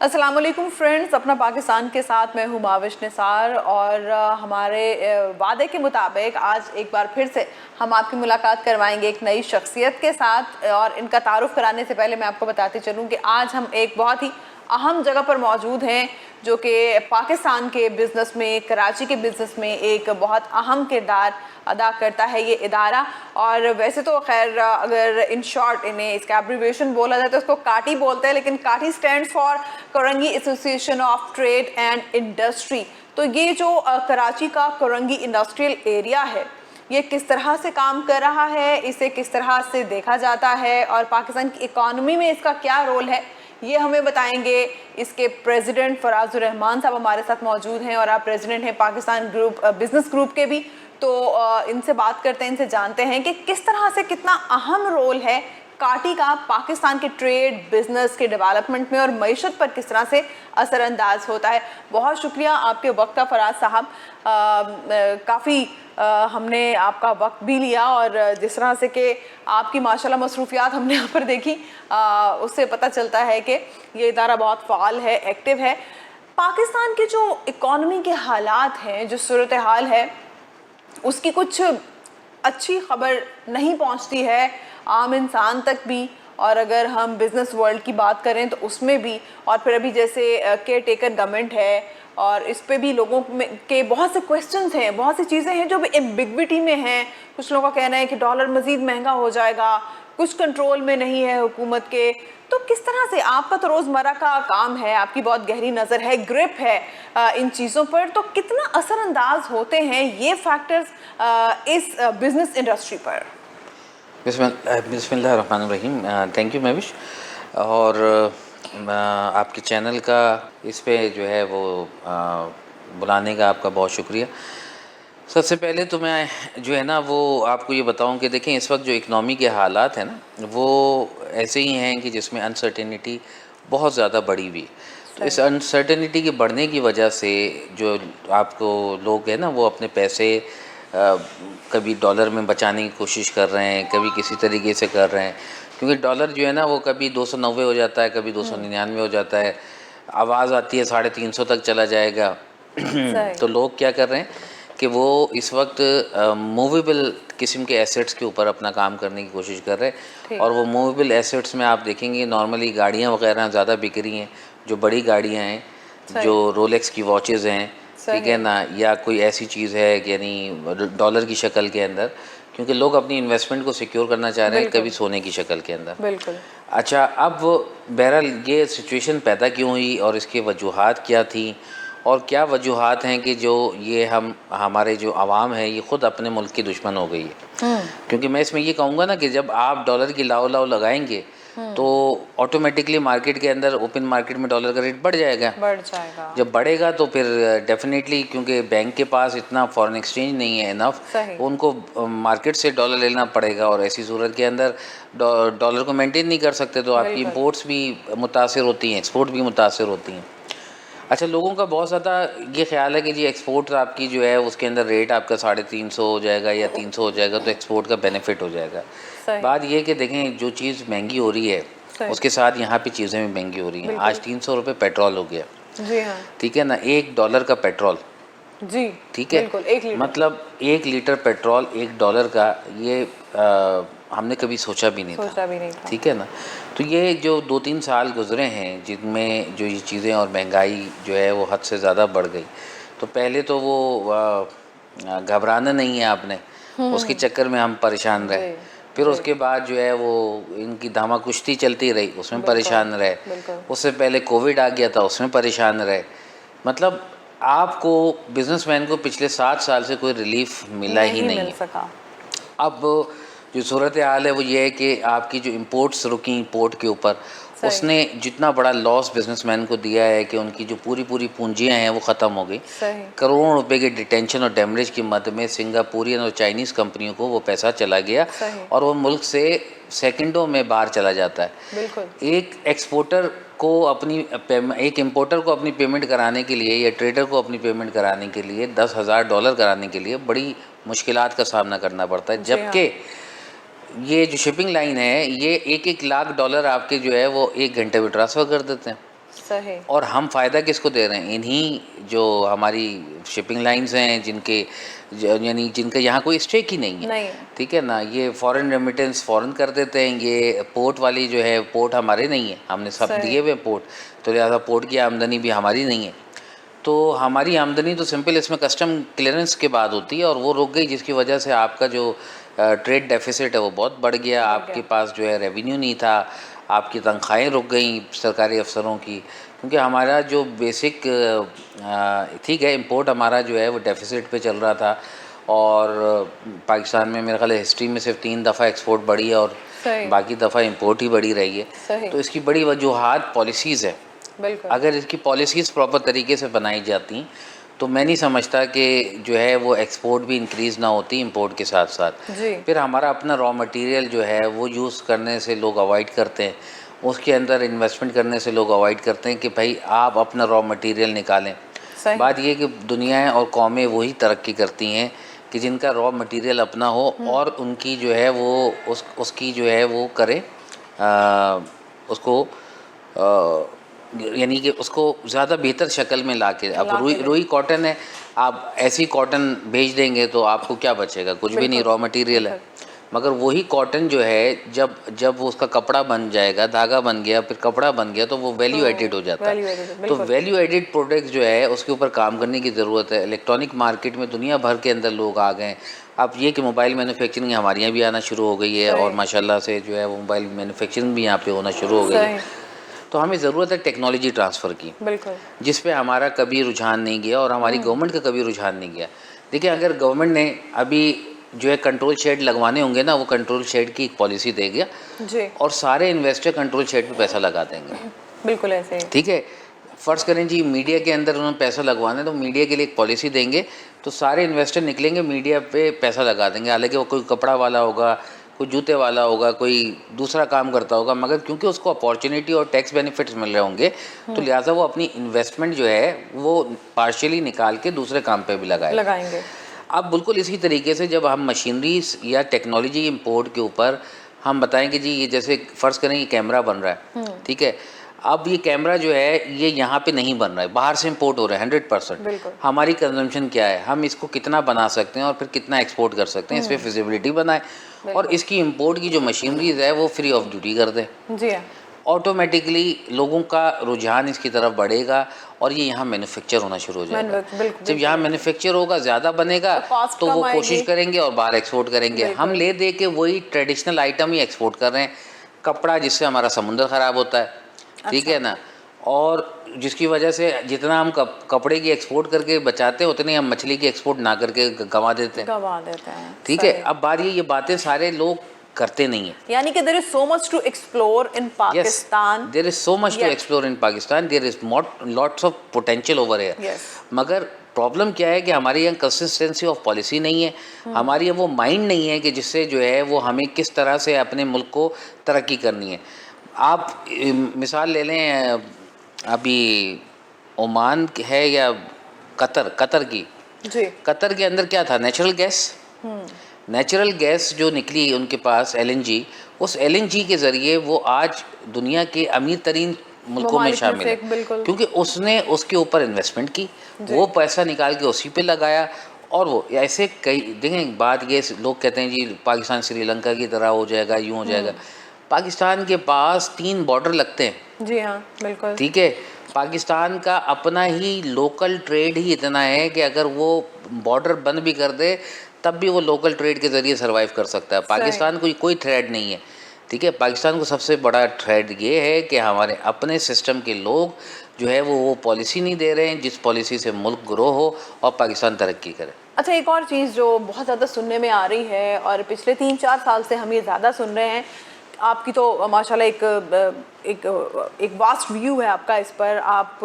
अस्सलाम वालेकुम फ्रेंड्स, अपना पाकिस्तान के साथ मैं हूँ माविश निसार और हमारे वादे के मुताबिक आज एक बार फिर से हम आपकी मुलाकात करवाएंगे एक नई शख्सियत के साथ। और इनका तारुफ कराने से पहले मैं आपको बताती चलूँ कि आज हम एक बहुत ही अहम जगह पर मौजूद हैं जो कि पाकिस्तान के बिज़नेस में, कराची के बिज़नेस में एक बहुत अहम किरदार अदा करता है ये इदारा। और वैसे तो खैर अगर इन शॉर्ट इन्हें इसका एब्रीविएशन बोला जाए तो इसको काटी बोलते हैं, लेकिन काटी stands for Korangi association of trade and industry. तो ये जो कराची का करंगी इंडस्ट्रियल एरिया है, ये किस तरह से काम कर रहा है, इसे किस तरह से देखा जाता है और पाकिस्तान की इकॉनमी में इसका क्या रोल है, ये हमें बताएंगे। इसके प्रेसिडेंट फराजुर रहमान साहब हमारे साथ मौजूद हैं और आप प्रेसिडेंट हैं पाकिस्तान ग्रुप बिजनेस ग्रुप के भी। तो इनसे बात करते हैं, इनसे जानते हैं कि किस तरह से कितना अहम रोल है काटी का पाकिस्तान के ट्रेड बिजनेस के डेवलपमेंट में और मईशत पर किस तरह से असरअंदाज होता है। बहुत शुक्रिया आपके वक्त का फराज साहब। काफ़ी हमने आपका वक्त भी लिया और जिस तरह से कि आपकी माशाल्लाह मसरूफियात हमने यहाँ पर देखी, उससे पता चलता है कि ये इदारा बहुत फ़ाल है, एक्टिव है। पाकिस्तान के जो इकॉनमी के हालात हैं, जो सूरत हाल है, उसकी कुछ अच्छी खबर नहीं पहुंचती है आम इंसान तक भी। और अगर हम बिज़नेस वर्ल्ड की बात करें तो उसमें भी, और फिर अभी जैसे केयर टेकर गवर्नमेंट है और इस पे भी लोगों में के बहुत से क्वेश्चंस हैं, बहुत सी चीज़ें हैं जो एम्बिग्विटी में हैं। कुछ लोगों का कहना है कि डॉलर मज़ीद महंगा हो जाएगा, कुछ कंट्रोल में नहीं है हुकूमत के। तो किस तरह से आपका तो रोज़मर्रा का काम है, आपकी बहुत गहरी नज़र है, ग्रिप है इन चीज़ों पर, तो कितना असरअंदाज होते हैं ये फैक्टर्स इस बिज़नेस इंडस्ट्री पर? बिस्मिल्लाहिर्रहमानिर्रहीम। Thank you Mahvish. और आपके चैनल का इस पे जो है वो बुलाने का आपका बहुत शुक्रिया। सबसे पहले तो मैं जो है ना वो आपको ये बताऊं कि देखें इस वक्त जो इकनॉमी के हालात हैं ना वो ऐसे ही हैं कि जिसमें अनसर्टेनिटी बहुत ज़्यादा बढ़ी हुई। तो इस अनसर्टेनिटी के बढ़ने की वजह से जो आपको लोग हैं ना वो अपने पैसे कभी डॉलर में बचाने की कोशिश कर रहे हैं, कभी किसी तरीके से कर रहे हैं, क्योंकि डॉलर जो है ना वो कभी 290 हो जाता है, कभी 299 हो जाता है। आवाज़ आती है 350 तक चला जाएगा। तो लोग क्या कर रहे हैं कि वो इस वक्त मूवेबल किस्म के एसेट्स के ऊपर अपना काम करने की कोशिश कर रहे हैं। और वो मूवेबल एसेट्स में आप देखेंगे नॉर्मली गाड़ियाँ वगैरह ज़्यादा बिक रही हैं, जो बड़ी गाड़ियाँ हैं, जो रोलेक्स की वॉचेज़ हैं, ठीक है ना, या कोई ऐसी चीज़ है कि यानी डॉलर की शक्ल के अंदर, क्योंकि लोग अपनी इन्वेस्टमेंट को सिक्योर करना चाह रहे हैं, कभी सोने की शक्ल के अंदर। बिल्कुल। अच्छा, अब बहरहाल ये सिचुएशन पैदा क्यों हुई और इसकी वजूहात क्या थी और क्या वजूहात हैं कि जो ये हमारे जो आवाम है ये ख़ुद अपने मुल्क की दुश्मन हो गई है। क्योंकि मैं इसमें ये कहूँगा ना कि जब आप डॉलर की लाओ लाओ लगाएंगे तो ऑटोमेटिकली मार्केट के अंदर, ओपन मार्केट में डॉलर का रेट बढ़ जाएगा। जब बढ़ेगा तो फिर डेफिनेटली, क्योंकि बैंक के पास इतना फॉरेन एक्सचेंज नहीं है इनफ, उनको मार्केट से डॉलर लेना पड़ेगा और ऐसी सूरत के अंदर डॉलर को मेंटेन नहीं कर सकते, तो आपकी इंपोर्ट्स भी मुतासर होती हैं, एक्सपोर्ट भी मुतासर होती हैं। अच्छा, लोगों का बहुत ज़्यादा ये ख्याल है कि जी एक्सपोर्ट आपकी जो है उसके अंदर रेट आपका 350 हो जाएगा या 300 हो जाएगा तो एक्सपोर्ट का बेनिफिट हो जाएगा। बात ये कि देखें जो चीज़ महंगी हो रही है उसके साथ यहाँ पे चीज़ें भी महंगी हो रही हैं। आज 300 रुपये पेट्रोल हो गया। जी हाँ। ठीक है ना, $1 का पेट्रोल। जी ठीक है, मतलब 1 लीटर पेट्रोल $1 का, ये हमने कभी सोचा भी नहीं था। ठीक है ना। तो ये जो 2-3 साल गुजरे हैं जिनमें जो ये चीज़ें और महंगाई जो है वो हद से ज़्यादा बढ़ गई, तो पहले तो वो घबराना नहीं है आपने, उसके चक्कर में हम परेशान रहे। फिर उसके बाद जो है वो इनकी धामा कुश्ती चलती रही, उसमें परेशान रहे। उससे पहले कोविड आ गया था, उसमें परेशान रहे। मतलब आपको बिजनेसमैन को पिछले 7 साल से कोई रिलीफ मिला ही नहीं है। अब जो सूरत हाल है वो ये है कि आपकी जो इंपोर्ट्स रुकी पोर्ट के ऊपर, उसने जितना बड़ा लॉस बिजनेसमैन को दिया है कि उनकी जो पूरी पूंजियां हैं वो ख़त्म हो गई। करोड़ों रुपए के डिटेंशन और डैमेज की मद में सिंगापुरियन और चाइनीज़ कंपनियों को वो पैसा चला गया और वो मुल्क से सेकंडों में बाहर चला जाता है। एक एक्सपोर्टर को एक इम्पोर्टर को अपनी पेमेंट कराने के लिए या ट्रेडर को अपनी पेमेंट कराने के लिए $10,000 कराने के लिए बड़ी मुश्किलात का सामना करना पड़ता है। जबकि ये जो शिपिंग लाइन है ये $1-1 लाख आपके जो है वो 1 घंटे में ट्रांसफ़र कर देते हैं। सही। और हम फ़ायदा किसको दे रहे हैं? इन्हीं जो हमारी शिपिंग लाइंस हैं जिनके यानी जिनका यहाँ कोई स्टेक ही नहीं है, नहीं। ठीक है ना। ये फॉरेन रेमिटेंस फ़ौरन कर देते हैं, ये पोर्ट वाली जो है, पोर्ट हमारे नहीं है, हमने सब दिए हुए पोर्ट, तो लिहाजा पोर्ट की आमदनी भी हमारी नहीं है। तो हमारी आमदनी तो सिंपल इसमें कस्टम क्लियरेंस के बाद होती है और वो रुक गई, जिसकी वजह से आपका जो ट्रेड डेफिसिट है वो बहुत बढ़ गया, आपके पास जो है रेवेन्यू नहीं था, आपकी तनख्वाहें रुक गई सरकारी अफसरों की, क्योंकि हमारा जो बेसिक ठीक है इंपोर्ट हमारा जो है वो डेफिसिट पे चल रहा था। और पाकिस्तान में मेरे ख्याल है हिस्ट्री में सिर्फ 3 दफ़ा एक्सपोर्ट बढ़ी है और बाकी दफ़ा इंपोर्ट ही बढ़ी रही है। तो इसकी बड़ी वजूहात पॉलिसीज़ है। बिल्कुल। अगर इसकी पॉलिसीज़ प्रॉपर तरीके से बनाई जाती तो मैं नहीं समझता कि जो है वो एक्सपोर्ट भी इंक्रीज़ ना होती इंपोर्ट के साथ साथ। फिर हमारा अपना रॉ मटेरियल जो है वो यूज़ करने से लोग अवॉइड करते हैं, उसके अंदर इन्वेस्टमेंट करने से लोग अवॉइड करते हैं कि भाई आप अपना रॉ मटेरियल निकालें। बात ये कि दुनियाएं और कौमें वही तरक्की करती हैं कि जिनका रॉ मटेरियल अपना हो और उनकी जो है वो उसकी जो है वो करें उसको यानी कि उसको ज़्यादा बेहतर शक्ल में लाके। अब रुई कॉटन है, आप ऐसी कॉटन बेच देंगे तो आपको क्या बचेगा? कुछ भी नहीं, रॉ मटेरियल है। मगर वही कॉटन जो है जब उसका कपड़ा बन जाएगा, धागा बन गया, फिर कपड़ा बन गया, तो वो वैल्यू एडिड हो जाता है। तो वैल्यू एडिड प्रोडक्ट जो है उसके ऊपर काम करने की ज़रूरत है। इलेक्ट्रॉनिक मार्केट में दुनिया भर के अंदर लोग आ गए। अब ये कि मोबाइल मैन्युफैक्चरिंग हमारे यहाँ भी आना शुरू हो गई है और माशाल्लाह से जो है वो मोबाइल मैन्युफैक्चरिंग भी यहाँ पे होना शुरू हो गई है। तो हमें ज़रूरत है टेक्नोलॉजी ट्रांसफ़र की, जिस पे हमारा कभी रुझान नहीं गया और हमारी गवर्नमेंट का कभी रुझान नहीं गया। देखिए, अगर गवर्नमेंट ने अभी जो है कंट्रोल शेड लगवाने होंगे ना, वो कंट्रोल शेड की एक पॉलिसी देगा जी, और सारे इन्वेस्टर कंट्रोल शेड पे पैसा लगा देंगे। बिल्कुल ऐसे ही। ठीक है, फ़र्ज़ करें जी मीडिया के अंदर उन्होंने पैसा लगवाना है, तो मीडिया के लिए एक पॉलिसी देंगे, तो सारे इन्वेस्टर निकलेंगे मीडिया पे पैसा लगा देंगे। हालांकि वो कोई कपड़ा वाला होगा, कोई जूते वाला होगा, कोई दूसरा काम करता होगा, मगर क्योंकि उसको अपॉर्चुनिटी और टैक्स बेनिफिट्स मिल रहे होंगे तो लिहाजा वो अपनी इन्वेस्टमेंट जो है वो पार्शियली निकाल के दूसरे काम पे भी लगाएंगे। अब बिल्कुल इसी तरीके से जब हम मशीनरीज या टेक्नोलॉजी इंपोर्ट के ऊपर हम बताएं कि जी ये जैसे फ़र्ज़ करें ये कैमरा बन रहा है, ठीक है, अब ये कैमरा जो है ये यहाँ पे नहीं बन रहा है, बाहर से इंपोर्ट हो रहा है 100%। हमारी कंजम्पशन क्या है, हम इसको कितना बना सकते हैं और फिर कितना एक्सपोर्ट कर सकते हैं, इस पर फिजिबिलिटी बनाए और इसकी इंपोर्ट की जो मशीनरीज है वो फ्री ऑफ ड्यूटी कर दें जी। ऑटोमेटिकली लोगों का रुझान इसकी तरफ बढ़ेगा और ये यहाँ मैन्युफैक्चर होना शुरू हो जाएगा। जब यहाँ मैन्युफैक्चर होगा, ज़्यादा बनेगा, तो वो कोशिश करेंगे और बाहर एक्सपोर्ट करेंगे। हम ले दे के वही ट्रेडिशनल आइटम ही एक्सपोर्ट कर रहे हैं, कपड़ा जिससे हमारा समुद्र ख़राब होता है, ठीक है ना, और जिसकी वजह से जितना हम कपड़े की एक्सपोर्ट करके बचाते हैं उतने हम मछली की एक्सपोर्ट ना करके गंवा देते हैं। ठीक है, अब बात ये बातें सारे लोग करते नहीं है। यानी कि there is so much to explore in Pakistan, there is so much to explore in Pakistan, there is lots of potential over here. मगर प्रॉब्लम क्या है कि हमारे यहाँ कंसिस्टेंसी ऑफ पॉलिसी नहीं है, हमारी वो माइंड नहीं है कि जिससे जो है वो हमें किस तरह से अपने मुल्क को तरक्की करनी है। आप मिसाल ले लें, अभी ओमान है या कतर की जी, कतर के अंदर क्या था, नेचुरल गैस जो निकली उनके पास LNG, उस LNG के ज़रिए वो आज दुनिया के अमीर तरीन मुल्कों में शामिल है, क्योंकि उसने उसके ऊपर इन्वेस्टमेंट की, वो पैसा निकाल के उसी पे लगाया। और वो ऐसे कई देखें, बात ये लोग कहते हैं जी पाकिस्तान श्रीलंका की तरह हो जाएगा, यूँ हो जाएगा। पाकिस्तान के पास 3 बॉर्डर लगते हैं जी, हाँ बिल्कुल, ठीक है। पाकिस्तान का अपना ही लोकल ट्रेड ही इतना है कि अगर वो बॉर्डर बंद भी कर दे तब भी वो लोकल ट्रेड के ज़रिए सर्वाइव कर सकता है। पाकिस्तान को कोई थ्रेट नहीं है, ठीक है। पाकिस्तान को सबसे बड़ा थ्रेट ये है कि हमारे अपने सिस्टम के लोग जो है वो पॉलिसी नहीं दे रहे हैं जिस पॉलिसी से मुल्क ग्रो हो और पाकिस्तान तरक्की करे। अच्छा, एक और चीज़ जो बहुत ज़्यादा सुनने में आ रही है और पिछले 3-4 साल से हम ये ज़्यादा सुन रहे हैं, आपकी तो माशाल्लाह एक वास्ट व्यू है आपका इस पर, आप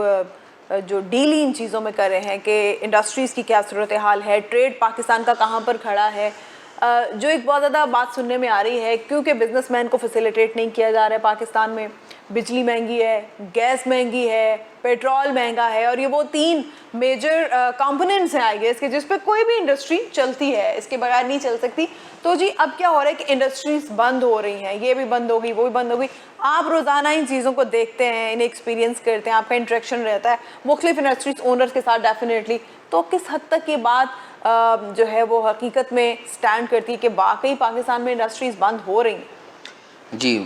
जो डीली इन चीज़ों में कर रहे हैं कि इंडस्ट्रीज़ की क्या सूरत हाल है, ट्रेड पाकिस्तान का कहाँ पर खड़ा है, जो एक बहुत ज़्यादा बात सुनने में आ रही है क्योंकि बिजनेसमैन को फैसिलिटेट नहीं किया जा रहा है पाकिस्तान में, बिजली महंगी है, गैस महंगी है, पेट्रोल महंगा है, और ये वो 3 मेजर कंपोनेंट्स हैं आई गेस के जिस पे कोई भी इंडस्ट्री चलती है, इसके बगैर नहीं चल सकती। तो जी अब क्या हो रहा है कि इंडस्ट्रीज बंद हो रही हैं, ये भी बंद हो गई, वो भी बंद हो गई। आप रोज़ाना इन चीज़ों को देखते हैं, इन्हें एक्सपीरियंस करते हैं, आपका इंटरेक्शन रहता है मुख्तलिफ इंडस्ट्रीज ओनर्स के साथ डेफिनेटली। तो किस हद तक ये बात जो है वो हकीकत में स्टैंड करती है कि वाकई पाकिस्तान में इंडस्ट्रीज बंद हो रही हैं? जी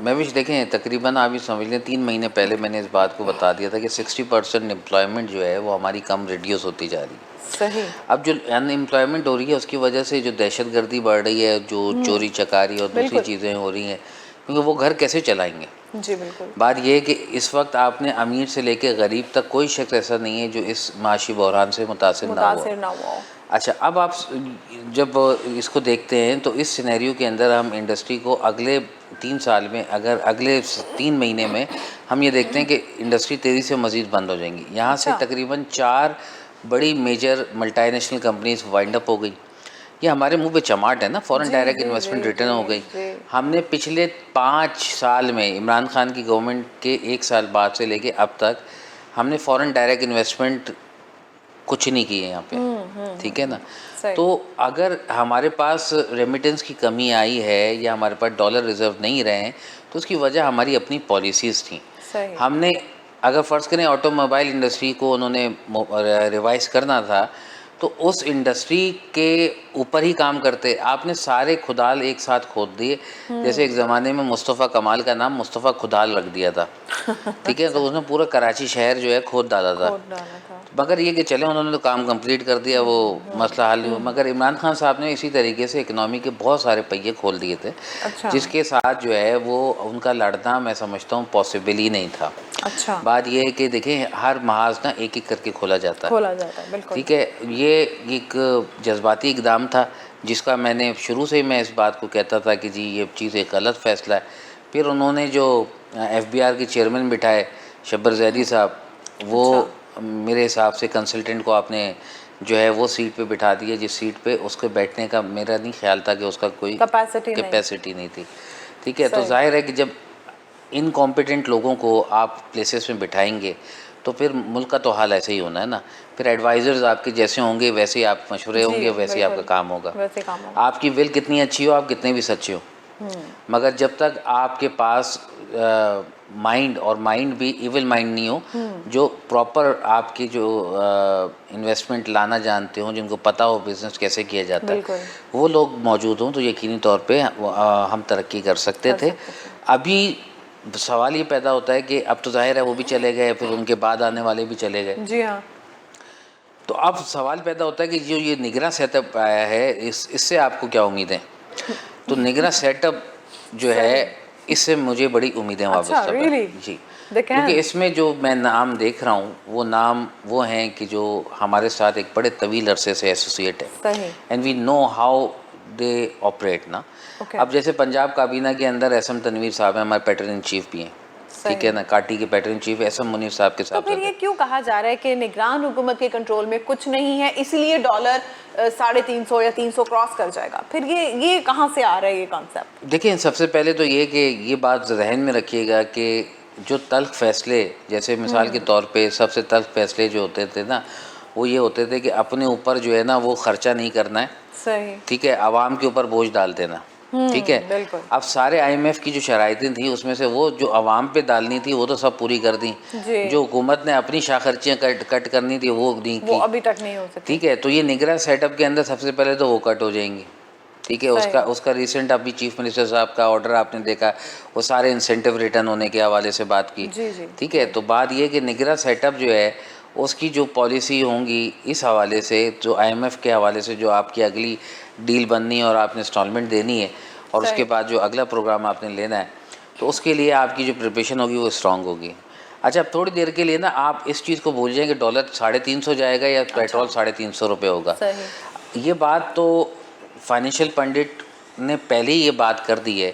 मैं भी देखें, तकरीबन आप ये समझ लें 3 महीने पहले मैंने इस बात को बता दिया था कि 60% एम्प्लॉयमेंट जो है वो हमारी कम रिड्यूस होती जा रही है। सही। अब जो अनएम्प्लॉयमेंट हो रही है उसकी वजह से जो दहशतगर्दी बढ़ रही है, जो चोरी चकारी और दूसरी बिल्कुल। चीज़ें हो रही हैं, क्योंकि वो घर कैसे चलाएंगे। जी बिल्कुल। बात यह है कि इस वक्त आपने अमीर से लेकर गरीब तक कोई शख्स ऐसा नहीं है जो इस माशी बहरान से मुतासिर ना हुआ। ना हुआ हो। अच्छा, अब आप जब इसको देखते हैं तो इस सिनेरियो के अंदर हम इंडस्ट्री को अगले 3 साल में, अगर अगले 3 महीने में हम ये देखते हैं कि इंडस्ट्री तेज़ी से मज़ीद बंद हो जाएंगी। यहाँ से अच्छा। तकरीबन 4 बड़ी major multinational companies wind up हो गई। ये हमारे मुंह पे चमाट है ना, फॉरेन जी, डायरेक्ट जी, इन्वेस्टमेंट जी, रिटर्न हो जी, गई। जी। हमने पिछले 5 साल में इमरान खान की गवर्नमेंट के 1 साल बाद से लेके अब तक हमने फॉरेन डायरेक्ट इन्वेस्टमेंट कुछ नहीं किए यहाँ पे, ठीक है ना। सही। तो अगर हमारे पास रेमिटेंस की कमी आई है या हमारे पास डॉलर रिजर्व नहीं रहे हैं तो उसकी वजह हमारी अपनी पॉलिसीज़ थी। सही। हमने अगर फ़र्ज़ करें ऑटोमोबाइल इंडस्ट्री को उन्होंने रिवाइज़ करना था तो उस इंडस्ट्री के ऊपर ही काम करते। आपने सारे खुदाल एक साथ खोद दिए। जैसे एक ज़माने में मुस्तफ़ा कमाल का नाम मुस्तफ़ा खुदाल रख दिया था, ठीक है। तो उसने पूरा कराची शहर जो है खोद डाला था। खोद डाला था। मगर ये कि चले उन्होंने तो काम कंप्लीट कर दिया, वो मसला हल हुआ। मगर इमरान खान साहब ने इसी तरीके से इकनॉमी के बहुत सारे पहिए खोल दिए थे, अच्छा। जिसके साथ जो है वो उनका लड़ना मैं समझता हूँ पॉसिबल ही नहीं था। अच्छा। बात ये है कि देखें, हर महाज ना एक एक करके खोला जाता है, बिल्कुल। ठीक है। ये एक जज्बाती इकदाम था जिसका मैंने शुरू से ही मैं इस बात को कहता था कि जी ये चीज़ एक गलत फ़ैसला है। फिर उन्होंने जो FBR के चेयरमैन बिठाए शब्बर ज़ैदी साहब, वो अच्छा। मेरे हिसाब से कंसल्टेंट को आपने जो है वो सीट पे बिठा दिया जिस सीट पे उसके बैठने का मेरा नहीं ख्याल था कि उसका कोई कैपेसिटी नहीं थी, ठीक है। तो सही। जाहिर है कि जब इनकॉम्पिटेंट लोगों को आप प्लेसेस में बिठाएंगे तो फिर मुल्क का तो हाल ऐसे ही होना है ना। फिर एडवाइज़र्स आपके जैसे होंगे वैसे ही आप मशवरे जी, होंगे, वैसे ही आपका बिल्कुल। काम होगा। वैसे काम होगा। आपकी विल कितनी अच्छी हो, आप कितने भी सच्चे हो, मगर जब तक आपके पास माइंड, और माइंड भी इविल माइंड नहीं हो, जो प्रॉपर आपकी जो इन्वेस्टमेंट लाना जानते हो, जिनको पता हो बिज़नेस कैसे किया जाता है, वो लोग मौजूद हों तो यकीनी तौर पे हम तरक्की कर सकते थे। अभी सवाल ये पैदा होता है कि अब तो जाहिर है वो भी चले गए, फिर उनके बाद आने वाले भी चले गए। जी हाँ। तो अब सवाल पैदा होता है कि जो ये निगरान सेटअप आया है इससे आपको क्या उम्मीदें? तो निगरान सेटअप जो है इससे मुझे बड़ी उम्मीदें वाबस्ता हैं जी, क्योंकि इसमें जो मैं नाम देख रहा हूँ वो नाम वो हैं कि जो हमारे साथ एक बड़े तवील अरसे से एसोसिएट है, and we know how they operate ना। अब जैसे पंजाब काबीना के अंदर एसएम तनवीर साहब हैं, हमारे पैटर्न इन चीफ भी हैं, ठीक है ना। काटी के पैटर्न चीफ एसएम मुनीर साहब के साथ। तो फिर ये क्यों कहा जा रहा है कि निगरान हुकूमत के कंट्रोल में कुछ नहीं है, इसलिए डॉलर 350 या 300 क्रॉस कर जाएगा? फिर ये कहाँ से आ रहा है ये कॉन्सेप्ट? देखिए, सबसे पहले तो ये कि ये बात जहन में रखिएगा कि जो तल्ख फैसले, जैसे मिसाल के तौर पे सबसे तल्ख फैसले जो होते थे ना, वो ये होते थे कि अपने ऊपर जो है ना वो खर्चा नहीं करना है, सही, ठीक है, आवाम के ऊपर बोझ डाल देना, ठीक है। अब सारे IMF की जो शराइतें थी उसमें से वो जो आवाम पे डालनी थी वो तो सब पूरी कर दी, जो हुकूमत ने अपनी शाखर्चियाँ कट करनी थी वो नहीं की, वो अभी तक नहीं हो सकती, ठीक है। तो ये निगरान सेटअप के अंदर सबसे पहले तो वो कट हो जाएंगी, ठीक है। उसका रिसेंट अभी चीफ मिनिस्टर साहब का ऑर्डर आपने देखा, वो सारे इंसेंटिव रिटर्न होने के हवाले से बात की, ठीक है। तो बात ये कि निगरान सेटअप जो है उसकी जो पॉलिसी होंगी इस हवाले से, जो IMF के हवाले से जो आपकी अगली डील बननी है और आपने इंस्टॉलमेंट देनी है और उसके बाद जो अगला प्रोग्राम आपने लेना है, तो उसके लिए आपकी जो प्रिपरेशन होगी वो स्ट्रॉन्ग होगी। अच्छा, अब थोड़ी देर के लिए ना आप इस चीज़ को भूल जाएं कि डॉलर 350 जाएगा या पेट्रोल 350 रुपये होगा। ये बात तो फाइनेंशियल पंडित ने पहले ही ये बात कर दी है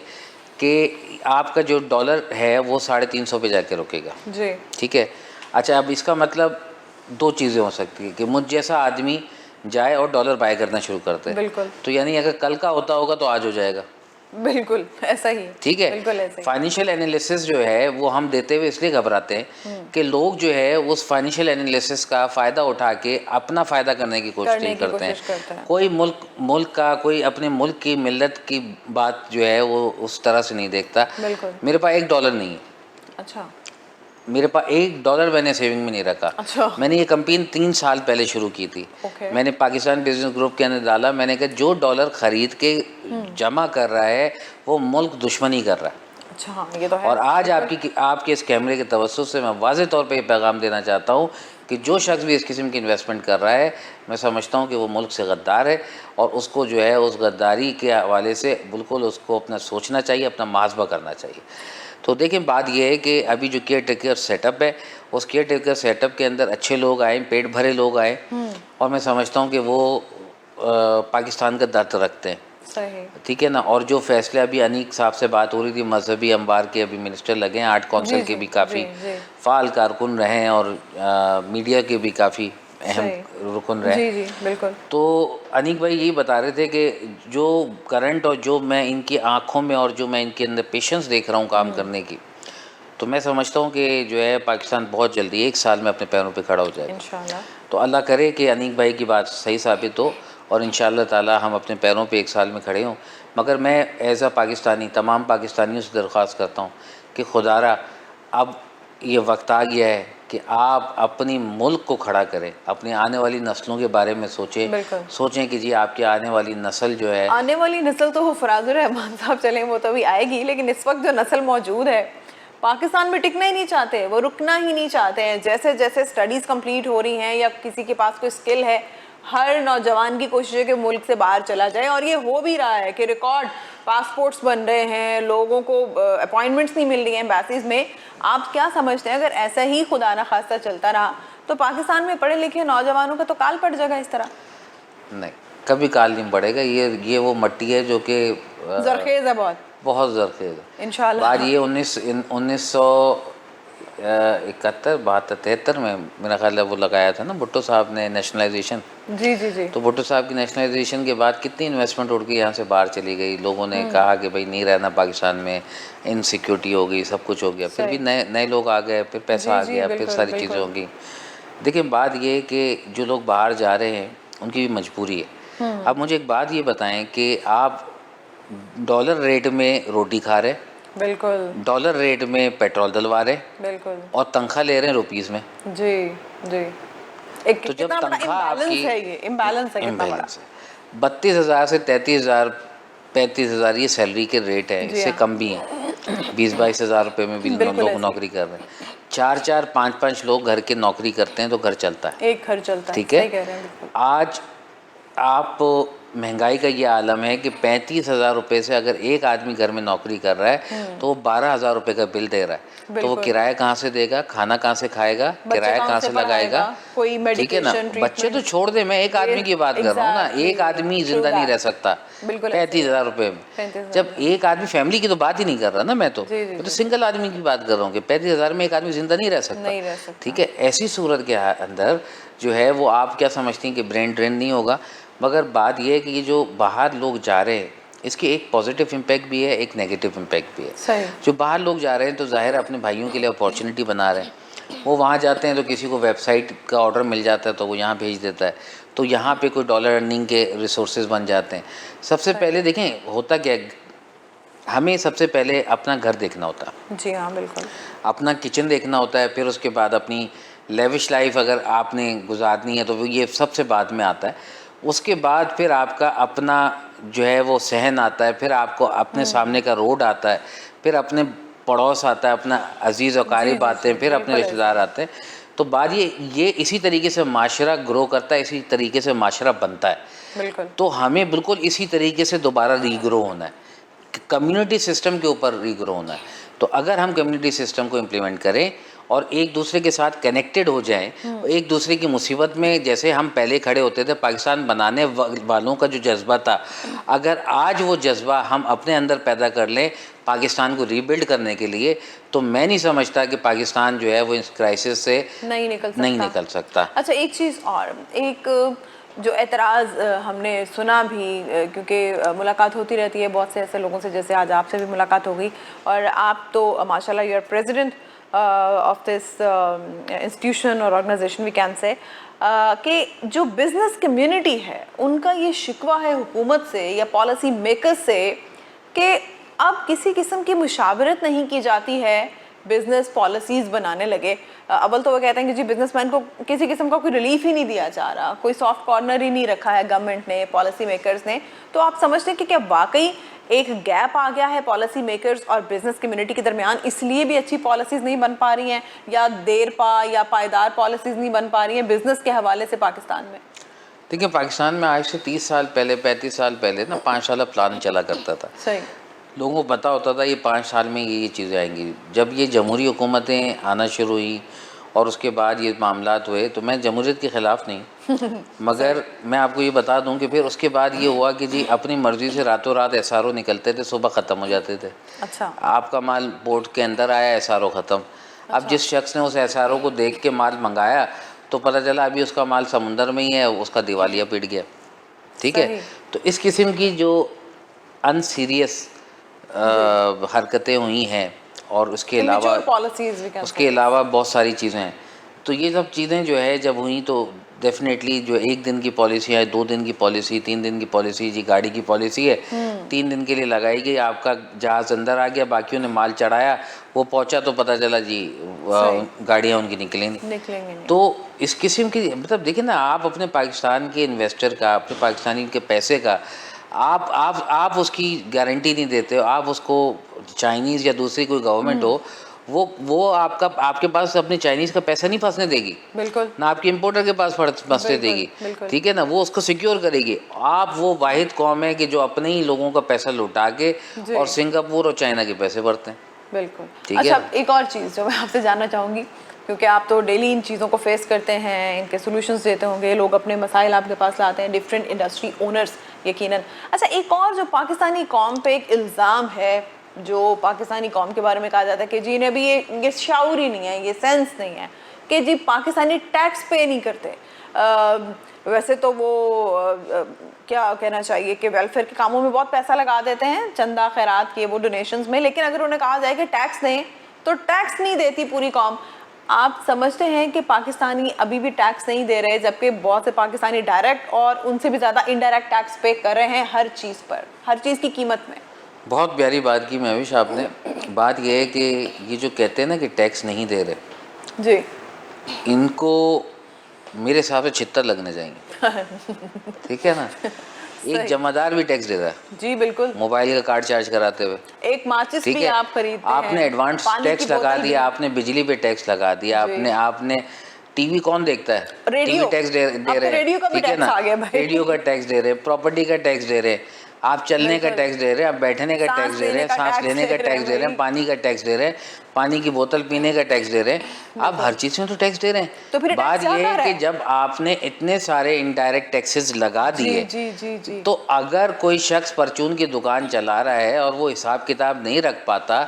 कि आपका जो डॉलर है वो 350 पे जाके रुकेगा जी, ठीक है। अच्छा, अब इसका मतलब 2 चीज़ें हो सकती है कि मुझ जैसा आदमी जाए और डॉलर बाय करना शुरू करते हैं, बिल्कुल। तो यानी अगर कल का होता होगा तो आज हो जाएगा, बिल्कुल ऐसा ही है। ठीक है। बिल्कुल ऐसा ही। फाइनेंशियल एनालिसिस जो है वो हम देते हुए इसलिए घबराते हैं कि लोग जो है उस फाइनेंशियल एनालिसिस का फ़ायदा उठा के अपना फ़ायदा करने की कोशिश नहीं करते हैं। कोई मुल्क का, कोई अपने मुल्क की मिल्लत की बात जो है वो उस तरह से नहीं देखता। बिल्कुल। मेरे पास $1 नहीं है। अच्छा। मेरे पास $1 मैंने सेविंग में नहीं रखा। अच्छा। मैंने ये कंपेन 3 साल पहले शुरू की थी। मैंने पाकिस्तान बिजनेस ग्रुप के अंदर डाला। मैंने कहा जो डॉलर ख़रीद के जमा कर रहा है वो मुल्क दुश्मनी कर रहा है। अच्छा हाँ, ये तो है। और आज आपके इस कैमरे के तवज्जुह से मैं वाज़ेह तौर पे ये पैगाम देना चाहता हूँ कि जो शख्स भी इस किस्म की इन्वेस्टमेंट कर रहा है, मैं समझता हूँ कि वो मुल्क से गद्दार है और उसको जो है उस गद्दारी के हवाले से बिल्कुल उसको अपना सोचना चाहिए, अपना मुहासबा करना चाहिए। तो देखिए बात यह है कि अभी जो केयर टेकर सेटअप है, उस केयर टेकर सेटअप के अंदर अच्छे लोग आए, पेट भरे लोग आए और मैं समझता हूँ कि वो पाकिस्तान का दर्द रखते हैं। सही। ठीक है ना। और जो फैसले अभी अनीक साहब से बात हो रही थी, मजहबी अमवार के अभी मिनिस्टर लगे हैं, आर्ट काउंसिल के भी काफ़ी फ़ाल कारकुन रहे हैं और मीडिया के भी काफ़ी अहम रुकन रहे। जी जी बिल्कुल। तो अनीक भाई यही बता रहे थे कि जो करंट और जो मैं इनकी आँखों में और जो मैं इनके अंदर पेशेंस देख रहा हूँ काम करने की, तो मैं समझता हूँ कि जो है पाकिस्तान बहुत जल्दी 1 साल में अपने पैरों पे खड़ा हो जाएगा इंशाल्लाह। तो अल्लाह करे कि अनीक भाई की बात सही साबित हो और इंशाअल्लाह ताला हम अपने पैरों पे 1 साल में खड़े हों। मगर मैं एज़ अ पाकिस्तानी तमाम पाकिस्तानियों से दरख्वास्त करता हूँ कि खुदारा अब ये वक्त आ गया है कि आप अपनी मुल्क को खड़ा करें, अपनी आने वाली नस्लों के बारे में सोचें कि जी आपकी आने वाली नस्ल जो है, आने वाली नस्ल तो वो फराजुर रहमान साहब चले वो तो अभी आएगी, लेकिन इस वक्त जो नस्ल मौजूद है पाकिस्तान में टिकना ही नहीं चाहते, वो रुकना ही नहीं चाहते हैं। जैसे जैसे स्टडीज़ कंप्लीट हो रही हैं या किसी के पास कोई स्किल है, हर नौजवान की कोशिश है कि मुल्क से बाहर चला जाए और ये हो भी रहा है कि रिकॉर्ड पासपोर्ट्स बन रहे हैं, लोगों को अपॉइंटमेंट्स नहीं मिल रही हैं एम्बेसीज में। आप क्या समझते हैं अगर ऐसा ही खुदा ना खास्ता चलता रहा तो पाकिस्तान में पढ़े लिखे नौजवानों का तो काल पड़ जाएगा इस तरह? नहीं, कभी काल नहीं पड़ेगा। ये वो मट्टी है जो कि जरखेज़ है, बहुत जरखेज़ है। इंशाल्लाह। आज ये 1971-72 में मेरा ख्याल है वो लगाया था ना भुट्टो साहब ने नेशनलाइजेशन। जी जी जी। तो भुट्टो साहब की नेशनलाइजेशन के बाद कितनी इन्वेस्टमेंट उड़ के यहाँ से बाहर चली गई। लोगों ने कहा कि भाई नहीं रहना पाकिस्तान में, इनसिक्योरिटी हो गई, सब कुछ हो गया, फिर भी नए लोग आ गए, फिर पैसा आ गया, फिर सारी चीज़ें हो गई। देखिए बात ये कि जो लोग बाहर जा रहे हैं उनकी भी मजबूरी है। अब मुझे एक बात ये बताएं कि आप डॉलर रेट में रोटी खा रहे, बिल्कुल, डॉलर रेट में पेट्रोल डलवा रहे, बिल्कुल, और तनख्वाह ले रहे हैं रुपीस में। जी जी। एक तो जब तनख्वाह आपकी इम्बैलेंस है कितना बड़ा। 32,000 से 33,000 35,000 ये सैलरी के रेट है, इससे कम भी हैं। 20-22 हज़ार रुपये में भी लोग नौकरी कर रहे हैं। 4-4 5-5 लोग घर के नौकरी करते हैं तो घर चलता है, एक घर चलता है। ठीक है। आज आप महंगाई का ये आलम है कि 35,000 रुपये से अगर एक आदमी घर में नौकरी कर रहा है तो वो 12,000 रुपये का बिल दे रहा है। तो वो किराया कहाँ से देगा, खाना कहाँ से खाएगा, किराया कहाँ से लगाएगा, ठीक है ना। बच्चे तो छोड़ दे, मैं एक आदमी की बात कर रहा हूँ ना। एक आदमी जिंदा नहीं रह सकता 35,000 रुपये में। जब एक आदमी, फैमिली की तो बात ही नहीं कर रहा ना मैं तो सिंगल आदमी की बात कर रहा हूँ कि 35,000 में एक आदमी जिंदा नहीं रह सकता, ठीक है। ऐसी सूरत के अंदर जो है वो आप क्या समझती हैं कि ब्रेन ड्रेन नहीं होगा। मगर बात यह है कि ये जो बाहर लोग जा रहे हैं इसकी एक पॉजिटिव इम्पैक्ट भी है, एक नेगेटिव इम्पैक्ट भी है। सही। जो बाहर लोग जा रहे हैं तो ज़ाहिर अपने भाइयों के लिए अपॉर्चुनिटी बना रहे हैं। वो वहाँ जाते हैं तो किसी को वेबसाइट का ऑर्डर मिल जाता है तो वो यहाँ भेज देता है, तो यहाँ पे कोई डॉलर अर्निंग के रिसोर्सेज बन जाते हैं। सबसे पहले देखें होता क्या, हमें सबसे पहले अपना घर देखना होता है। जी हाँ बिल्कुल। अपना किचन देखना होता है, फिर उसके बाद अपनी लेविश लाइफ अगर आपने गुजारनी है तो ये सबसे बाद में आता है। उसके बाद फिर आपका अपना जो है वो सहन आता है, फिर आपको अपने सामने का रोड आता है, फिर अपने पड़ोस आता है, अपना अजीज़ और कारिब आते हैं, फिर अपने रिश्तेदार आते हैं। तो बात ये इसी तरीके से माशरा ग्रो करता है, इसी तरीके से माशरा बनता है। बिल्कुल। तो हमें बिल्कुल इसी तरीके से दोबारा रीग्रो होना है, कम्युनिटी सिस्टम के ऊपर रीग्रो होना है। तो अगर हम कम्युनिटी सिस्टम को इम्प्लीमेंट करें और एक दूसरे के साथ कनेक्टेड हो जाएं, एक दूसरे की मुसीबत में जैसे हम पहले खड़े होते थे, पाकिस्तान बनाने वालों का जो जज्बा था, अगर आज वो जज्बा हम अपने अंदर पैदा कर लें पाकिस्तान को रीबिल्ड करने के लिए, तो मैं नहीं समझता कि पाकिस्तान जो है वो इस क्राइसिस से नहीं निकल सकता। अच्छा एक चीज़ और, एक जो एतराज़ हमने सुना भी, क्योंकि मुलाकात होती रहती है बहुत से ऐसे लोगों से, जैसे आज आपसे भी मुलाकात हो गई, और आप तो माशाल्लाह you are president of this institution और ऑर्गेनाइजेशन वी कैन से, कि जो बिज़नेस कम्युनिटी है उनका ये शिकवा है हुकूमत से या पॉलिसी मेकर्स से कि अब किसी किस्म की मुशावरत नहीं की जाती है, बिजनेस पॉलिसीज़ बनाने लगे। अव्वल तो वो कहते हैं कि जी बिजनेसमैन को किसी किस्म का कोई रिलीफ ही नहीं दिया जा रहा, कोई सॉफ्ट कॉर्नर ही नहीं रखा है गवर्नमेंट ने, पॉलिसी मेकर्स ने। तो आप समझते हैं कि क्या वाकई एक गैप आ गया है पॉलिसी मेकर्स और बिजनेस कम्युनिटी के दरमियान, इसलिए भी अच्छी पॉलिसीज़ नहीं बन पा रही हैं, या देर पा या पायदार पॉलिसीज़ नहीं बन पा रही हैं बिजनेस के हवाले से पाकिस्तान में? देखिए, पाकिस्तान में आज से 30 साल पहले, 35 साल पहले ना 5 साल प्लान चला करता था। सही। लोगों को पता होता था ये 5 साल में ये चीज़ें आएंगी। जब ये जमहूरी हुकूमतें आना शुरू हुई और उसके बाद ये मामलात हुए, तो मैं जमहूरियत के ख़िलाफ़ नहीं मगर मैं आपको ये बता दूं कि फिर उसके बाद ये हुआ कि जी अपनी मर्ज़ी से रातों रात एसआरओ निकलते थे, सुबह ख़त्म हो जाते थे। अच्छा। आपका माल पोर्ट के अंदर आया, एसआरओ ख़त्म। अब जिस शख्स ने उस एसआरओ को देख के माल मंगाया तो पता चला अभी उसका माल समुंदर में ही है, उसका दिवालिया पीट गया। ठीक है, तो इस किस्म की जो अनसीरियस हरकतें हुई हैं और उसके अलावा बहुत सारी चीज़ें हैं। तो ये सब चीज़ें जो है जब हुई तो डेफिनेटली जो 1 दिन की पॉलिसी है, 2 दिन की पॉलिसी, 3 दिन की पॉलिसी, जी गाड़ी की पॉलिसी है 3 दिन के लिए लगाई गई, आपका जहाज़ अंदर आ गया, बाकियों ने माल चढ़ाया, वो पहुंचा तो पता चला जी गाड़ियाँ उनकी निकलेंगी। तो इस किस्म की मतलब देखिए ना, आप अपने पाकिस्तान के इन्वेस्टर का, अपने पाकिस्तानी के पैसे का आप उसकी गारंटी नहीं देते हो। आप उसको चाइनीज़ या दूसरी कोई गवर्नमेंट हो, वो आपके पास अपने चाइनीज़ का पैसा नहीं फंसने देगी, बिल्कुल ना आपके इंपोर्टर के पास फंसने देगी। ठीक है ना, वो उसको सिक्योर करेगी। आप वो वाहिद कौम है कि जो अपने ही लोगों का पैसा लुटा के और सिंगापुर और चाइना के पैसे भरते हैं। बिल्कुल। ठीक अच्छा, है। एक और चीज़ जो मैं आपसे जानना चाहूँगी, क्योंकि आप तो डेली इन चीज़ों को फेस करते हैं, इनके सॉल्यूशंस देते होंगे, लोग अपने मसाइल आपके पास लाते हैं, डिफरेंट इंडस्ट्री ओनर्स यकीनन। अच्छा, एक और जो पाकिस्तानी कौम पे एक इल्ज़ाम है, जो पाकिस्तानी कौम के बारे में कहा जाता है कि जी इन्हें भी ये शाऊर ही नहीं है, ये सेंस नहीं है कि जी पाकिस्तानी टैक्स पे नहीं करते। वैसे तो वो क्या कहना चाहिए कि वेलफेयर के कामों में बहुत पैसा लगा देते हैं, चंदा खैरात किए वो डोनेशंस में, लेकिन अगर उन्हें कहा जाए कि टैक्स दें तो टैक्स नहीं देती पूरी कौम। आप समझते हैं कि पाकिस्तानी अभी भी टैक्स नहीं दे रहे, जबकि बहुत से पाकिस्तानी डायरेक्ट और उनसे भी ज़्यादा इनडायरेक्ट टैक्स पे कर रहे हैं हर चीज़ पर, हर चीज़ की कीमत में? बहुत प्यारी बात की महविश आपने। बात यह है कि ये जो कहते हैं ना कि टैक्स नहीं दे रहे जी, इनको मेरे हिसाब से छित्तर लगने जाएंगे। ठीक है ना, एक जमादार भी टैक्स दे रहा है जी बिल्कुल, मोबाइल का कार्ड चार्ज कराते हुए। एक माचिस भी आप खरीदते हैं, आपने एडवांस टैक्स लगा दिया, आपने बिजली पे टैक्स लगा दिया, आपने टीवी कौन देखता है, टीवी टैक्स दे रहे हैं। ठीक है ना, रेडियो का टैक्स दे रहे हैं, प्रॉपर्टी का टैक्स दे रहे हैं, आप चलने का टैक्स दे रहे हैं, आप बैठने का टैक्स दे रहे हैं, सांस लेने का टैक्स दे रहे हैं, पानी का टैक्स दे रहे हैं, पानी की बोतल पीने का टैक्स दे रहे हैं, आप हर चीज़ में तो टैक्स दे रहे हैं। तो फिर बात यह है कि जब आपने इतने सारे इनडायरेक्ट टैक्सेस लगा दिए, तो अगर कोई शख्स परचून की दुकान चला रहा है और वो हिसाब किताब नहीं रख पाता,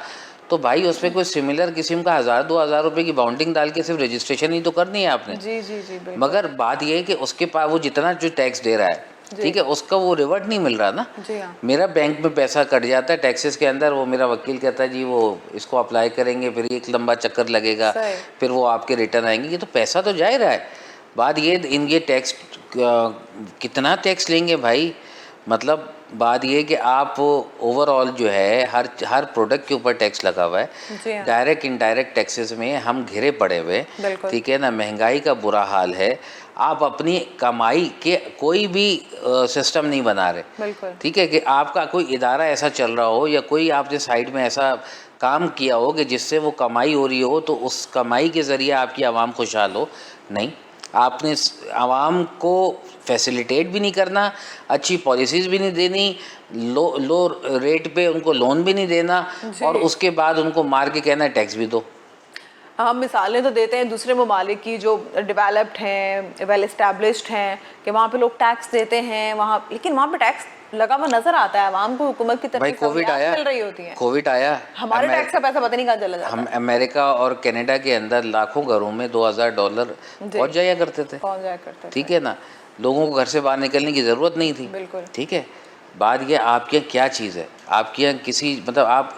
तो भाई उसमें कोई सिमिलर किस्म का 1000-2000 रुपए की बाउंडिंग डाल के सिर्फ रजिस्ट्रेशन ही तो करनी है आपने। जी मगर बात यह है कि उसके पास वो जितना जो टैक्स दे रहा है, ठीक है, उसका वो रिवर्ट नहीं मिल रहा ना। मेरा बैंक में पैसा कट जाता है टैक्सेस के अंदर, वो मेरा वकील कहता है जी वो इसको अप्लाई करेंगे, फिर एक लंबा चक्कर लगेगा, फिर वो आपके रिटर्न आएंगे, ये तो पैसा तो जा ही रहा है। बात ये टैक्स कितना टैक्स लेंगे भाई, मतलब बात ये कि आप ओवरऑल जो है हर प्रोडक्ट के ऊपर टैक्स लगा हुआ है, डायरेक्ट इनडायरेक्ट टैक्सेस में हम घिरे पड़े हुए। ठीक है ना, महंगाई का बुरा हाल है, आप अपनी कमाई के कोई भी सिस्टम नहीं बना रहे। ठीक है, कि आपका कोई इदारा ऐसा चल रहा हो या कोई आपने साइड में ऐसा काम किया हो कि जिससे वो कमाई हो रही हो, तो उस कमाई के ज़रिए आपकी आवाम खुशहाल हो। नहीं, आपने आवाम को फैसिलिटेट भी नहीं करना, अच्छी पॉलिसीज़ भी नहीं देनी, लो रेट पे उनको लोन भी नहीं देना, और उसके बाद उनको मार के कहना टैक्स भी दो। हम मिसालें तो देते हैं दूसरे ममालिक की जो डेवलप्ड हैं, वेल इस्टेब्लिश्ड हैं, कि वहाँ पे लोग टैक्स देते हैं वहाँ, लेकिन वहाँ पे टैक्स लगा हुआ नजर आता है आवाम को, हुकूमत की तरफ से कोविड आया, मिल रही होती है। कोविड आया, हमारे टैक्स का पैसा पता नहीं कहाँ चला जाता। हम अमेरिका और कनाडा के अंदर लाखों घरों में $2000 पहुँच जाया करते थे। ठीक है ना, लोगों को घर से बाहर निकलने की ज़रूरत नहीं थी। बिल्कुल। ठीक है, बात ये आपके यहाँ क्या चीज़ है, आपके यहाँ किसी मतलब आप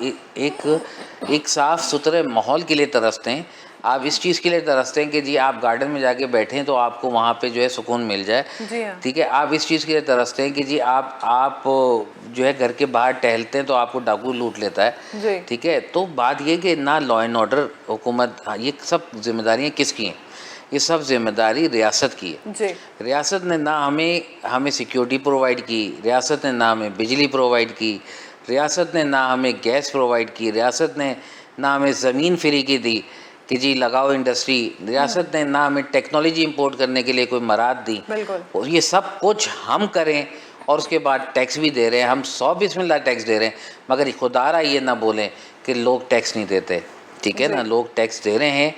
एक साफ़ सुथरे माहौल के लिए तरसते हैं, आप इस चीज़ के लिए तरसते हैं कि जी आप गार्डन में जाके बैठें तो आपको वहाँ पे जो है सुकून मिल जाए। जी हाँ। ठीक है, आप इस चीज़ के लिए तरसते हैं कि जी आप जो है घर के बाहर टहलते हैं तो आपको डाकू लूट लेता है। जी। ठीक है, तो बात ये कि ना लॉ एंड ऑर्डर हुकूमत, ये सब जिम्मेदारियाँ किसकी हैं? ये सब जिम्मेदारी रियासत की है। जी। रियासत ने ना हमें सिक्योरिटी प्रोवाइड की, रियासत ने ना हमें बिजली प्रोवाइड की, रियासत ने ना हमें गैस प्रोवाइड की, रियासत ने ना हमें ज़मीन फ्री की दी कि जी लगाओ इंडस्ट्री, रियासत ने ना हमें टेक्नोलॉजी इंपोर्ट करने के लिए कोई मराद दी। बिल्कुल। और ये सब कुछ हम करें और उसके बाद टैक्स भी दे रहे हैं, हम 100 बिस्मिल्लाह टैक्स दे रहे हैं, मगर खुदारा ये ना बोलें कि लोग टैक्स नहीं देते। ठीक है ना, जी। लोग टैक्स दे रहे हैं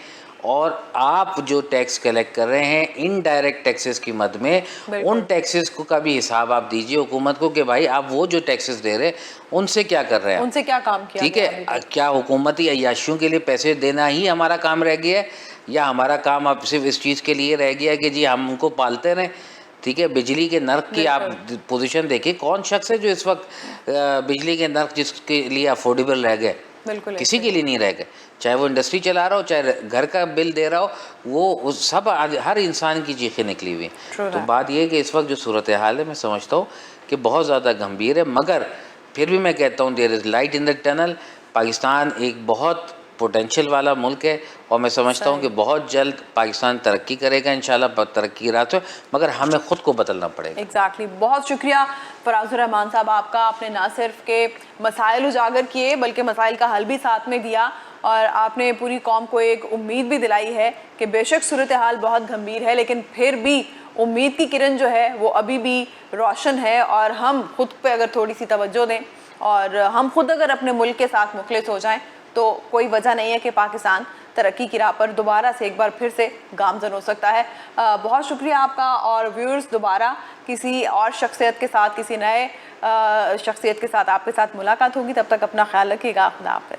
और आप जो टैक्स कलेक्ट कर रहे हैं इनडायरेक्ट टैक्सेस की मद में, बिल्कुल। उन टैक्सेस को का भी हिसाब आप दीजिए हुकूमत को कि भाई आप वो जो टैक्सेस दे रहे हैं उनसे क्या कर रहे हैं आप। उनसे क्या काम किया ठीक गया अभी है, तक? क्या हुकूमती अय्याशियों के लिए पैसे देना ही हमारा काम रह गया है, या हमारा काम अब सिर्फ इस चीज़ के लिए रह गया है कि जी हम उनको पालते रहें। ठीक है, बिजली के नर्क की आप बिल्कुल। पोजीशन देखिए, कौन शख्स है जो इस वक्त बिजली के नर्क जिसके लिए अफोर्डेबल रह गए, बिल्कुल किसी ऐसे के ही। लिए नहीं रह गए। चाहे वो इंडस्ट्री चला रहा हो, चाहे घर का बिल दे रहा हो, वो सब हर इंसान की चीखें निकली हुई हैं। True तो that। बात ये है कि इस वक्त जो सूरत हाल है मैं समझता हूँ कि बहुत ज़्यादा गंभीर है, मगर फिर भी मैं कहता हूँ there is light in the tunnel. Pakistan एक बहुत पोटेंशियल वाला मुल्क है और मैं समझता हूँ कि सही। बहुत जल्द पाकिस्तान तरक्की करेगा इंशाल्लाह, तरक्की की राह पे, मगर हमें ख़ुद को बदलना पड़ेगा। एग्जैक्टली बहुत शुक्रिया फराजुर रहमान साहब आपका। आपने ना सिर्फ के मसाइल उजागर किए बल्कि मसाइल का हल भी साथ में दिया और आपने पूरी कौम को एक उम्मीद भी दिलाई है कि बेशक सूरत हाल बहुत गंभीर है लेकिन फिर भी उम्मीद की किरण जो है वो अभी भी रोशन है और हम खुद पे अगर थोड़ी सी तवज्जो दें और हम खुद अगर अपने मुल्क के साथ मुखलिस हो जाएं तो कोई वजह नहीं है कि पाकिस्तान तरक्की की राह पर दोबारा से एक बार फिर से गामजन हो सकता है। बहुत शुक्रिया आपका और व्यूअर्स, दोबारा किसी और शख्सियत के साथ, किसी नए शख्सियत के साथ आपके साथ मुलाकात होगी। तब तक अपना ख्याल रखिएगा। खुदा हाफ़िज़।